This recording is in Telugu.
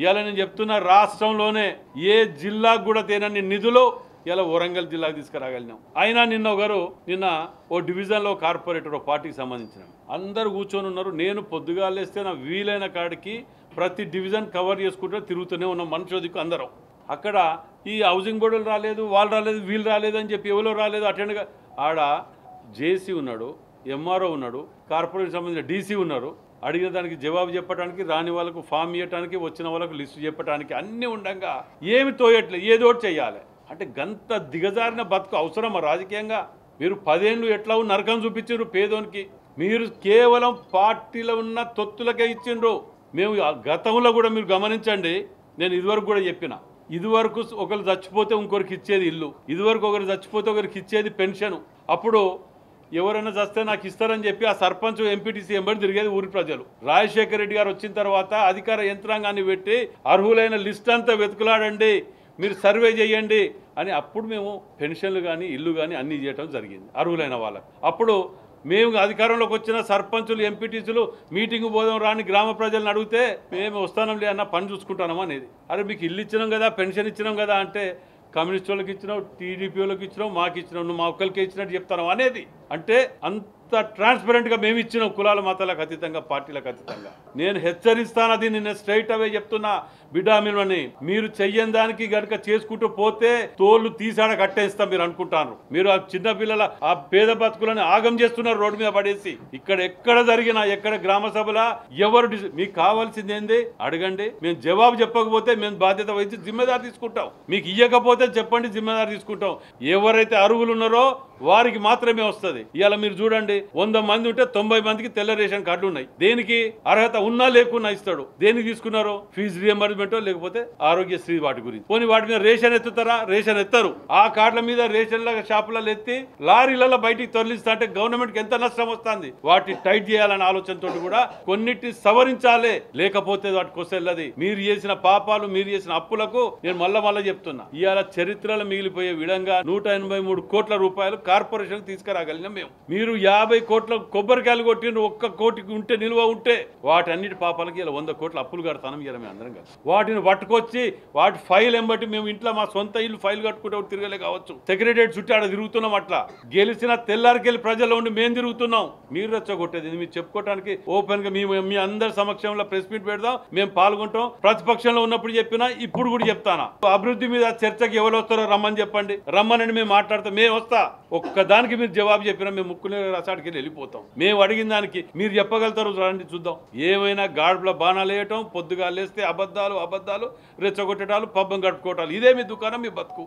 ఇవాళ నేను చెప్తున్నా రాష్ట్రంలోనే ఏ జిల్లాకు కూడా తేనని నిధులు ఇలా వరంగల్ జిల్లాకు తీసుకురాగలిగినాం. అయినా నిన్న ఓ డివిజన్లో కార్పొరేటర్ పార్టీకి సంబంధించిన అందరూ కూర్చొని ఉన్నారు. నేను పొద్దుగాలేస్తే నా వీలైన కాడికి ప్రతి డివిజన్ కవర్ చేసుకుంటూ తిరుగుతూనే ఉన్నాం. మనుషులకు అందరం అక్కడ ఈ హౌసింగ్ బోర్డులు రాలేదు, వాళ్ళు రాలేదు, వీళ్ళు రాలేదు అని చెప్పి ఎవరో రాలేదు అటెండ్గా ఆడ జేసీ ఉన్నాడు, ఎంఆర్ఓ ఉన్నాడు, కార్పొరేషన్ సంబంధించిన డీసీ ఉన్నారు. అడిగిన దానికి జవాబు చెప్పడానికి, రాని వాళ్ళకు ఫామ్ ఇవ్వటానికి, వచ్చిన వాళ్ళకు లిస్టు చెప్పడానికి అన్నీ ఉండగా ఏమి తోయట్లేదు. ఏదో ఒకటి చెయ్యాలి అంటే గంత దిగజారిన బతుకు అవసరమా రాజకీయంగా? మీరు 10 ఏళ్ళు ఎట్లా నరకం చూపించారు పేదోనికి. మీరు కేవలం పార్టీలో ఉన్న తొత్తులకే ఇచ్చిండ్రు. మేము గతంలో కూడా మీరు గమనించండి, నేను ఇదివరకు కూడా చెప్పిన, ఇదివరకు ఒకరు చచ్చిపోతే ఇంకొకరికి ఇచ్చేది ఇల్లు, ఇదివరకు ఒకరు చచ్చిపోతే ఒకరికి ఇచ్చేది పెన్షన్. అప్పుడు ఎవరైనా చస్తే నాకు ఇస్తారని చెప్పి ఆ సర్పంచ్ ఎంపీటీసీ ఎంబడి తిరిగేది ఊరి ప్రజలు. రాజశేఖర రెడ్డి గారు వచ్చిన తర్వాత అధికార యంత్రాంగాన్ని పెట్టి అర్హులైన లిస్ట్ అంతా వెతుకులాడండి, మీరు సర్వే చేయండి అని అప్పుడు మేము పెన్షన్లు కానీ ఇల్లు కానీ అన్నీ చేయటం జరిగింది అర్హులైన వాళ్ళకి. అప్పుడు మేము అధికారంలోకి వచ్చిన సర్పంచులు ఎంపీటీసీలు మీటింగ్ పోదాం రాని గ్రామ ప్రజలను అడిగితే మేము వస్తానంలే అన్న పని చూసుకుంటాం అనేది. అరే మీకు ఇల్లు ఇచ్చినాం కదా, పెన్షన్ ఇచ్చినాం కదా అంటే కమ్యూనిస్ట్ వాళ్ళకి ఇచ్చినావు, టీడీపీ వాళ్ళకి ఇచ్చినావు, మాకు ఇచ్చినావు, నువ్వు మా ఒక్కరికి ఇచ్చినట్టు చెప్తాను అనేది. అంటే అంత ట్రాన్స్పరెంట్గా మేము ఇచ్చినాం, కులాల మతాలకు అతీతంగా, పార్టీలకు అతీతంగా. నేను హెచ్చరిస్తాను, అది నేను స్ట్రైట్ అవే చెప్తున్నా. బిడ్డా మీరు చెయ్యని దానికి గనుక చేసుకుంటూ పోతే తోళ్లు తీసాడ కట్టేస్తాం మీరు అనుకుంటారు. మీరు ఆ చిన్న పిల్లల ఆ పేద బతుకులను ఆగం చేస్తున్నారు రోడ్డు మీద పడేసి. ఇక్కడ ఎక్కడ జరిగినా, ఎక్కడ గ్రామ సభలా ఎవరు మీకు కావాల్సింది ఏంది అడగండి. మేము జవాబు చెప్పకపోతే మేము బాధ్యత వహించి జిమ్మెదారు తీసుకుంటాం. మీకు ఇవ్వకపోతే చెప్పండి, జిమ్మెదారు తీసుకుంటాం. ఎవరైతే అర్హులు ఉన్నారో వారికి మాత్రమే వస్తుంది. ఇవాళ మీరు చూడండి, 100 మంది ఉంటే 90 మందికి తెల్ల రేషన్ కార్డులు ఉన్నాయి. దేనికి అర్హత ఉన్నా లేకున్నా ఇస్తాడు. దేనికి తీసుకున్నారు? ఫీజు రియంబర్స్మెంట్ లేకపోతే ఆరోగ్యశ్రీ వాటి గురించి. పోనీ వాటి మీద రేషన్ ఎత్తుతారా? రేషన్ ఎత్తారు. ఆ కార్డుల మీద రేషన్ల షాపులలో ఎత్తి లారీలలో బయటికి తరలిస్తా అంటే గవర్నమెంట్కి ఎంత నష్టం వస్తుంది. వాటి టైట్ చేయాలనే ఆలోచనతో కూడా కొన్నిటిని సవరించాలి, లేకపోతే వాటికి వస్తేది. మీరు చేసిన పాపాలు, మీరు చేసిన అప్పులకు నేను మళ్ళా చెప్తున్నా, ఇవాళ చరిత్రలో మిగిలిపోయే విధంగా 183 కోట్ల రూపాయలు కార్పొరేషన్ తీసుకురాగలిగినాం మేము. మీరు 50 కోట్ల కొబ్బరికాయలు కొట్టిన 1 కోటికి ఉంటే నిల్వ ఉంటే వాటన్నిటి పాపాలకి ఇలా 100 కోట్ల అప్పులు కడతాను. ఇలా మేము అందరం కలిసి వాటిని పట్టుకొచ్చి వాటి ఫైల్ ఎంబట్టి మేము ఇంట్లో మా సొంత ఇల్లు ఫైల్ కట్టుకుంటే తిరగలే కావచ్చు. సెక్రటరియట్ చుట్టూ ఆడ తిరుగుతున్నాం. అట్లా గెలిచిన తెల్లారికెళ్ళి ప్రజల్లో ఉండి మేము తిరుగుతున్నాం. మీరు రెచ్చగొట్టేది మీరు చెప్పుకోవడానికి ఓపెన్ గా మీ అందరి సమక్షంలో ప్రెస్ మీట్ పెడదాం, మేము పాల్గొంటాం. ప్రతిపక్షంలో ఉన్నప్పుడు చెప్పినా ఇప్పుడు కూడా చెప్తానా, అభివృద్ధి మీద చర్చకి ఎవరు వస్తారో రమ్మని చెప్పండి, రమ్మని మేము మాట్లాడతాం. మేము వస్తా, ఒక్కదానికి మీరు జవాబు చెప్పినా మేము ముక్కునే రసాడికి వెళ్ళిపోతాం. మేము అడిగిన దానికి మీరు చెప్పగలుగుతారు రండి చూద్దాం. ఏమైనా గాడుపుల బాణాలు వేయటం, పొద్దుగా లేస్తే అబద్ధాలు రెచ్చగొట్టడాలు, పబ్బం గడుపుకోవటాలు, ఇదే మీ దుకాణం, మీ బతుకు.